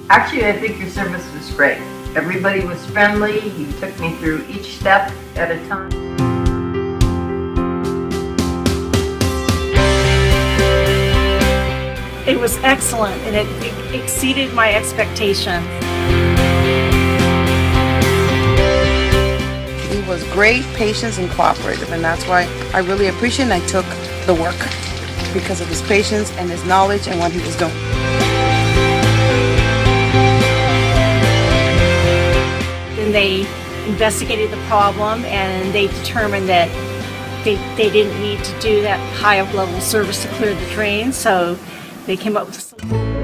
Actually, I think your service was great. Everybody was friendly. You took me through each step at a time. It was excellent, and it exceeded my expectations. He was great, patient, and cooperative, and that's why I really appreciate and I took the work because of his patience and his knowledge and what he was doing. Then they investigated the problem and they determined that they didn't need to do that high level service to clear the drain, so they came up with a solution.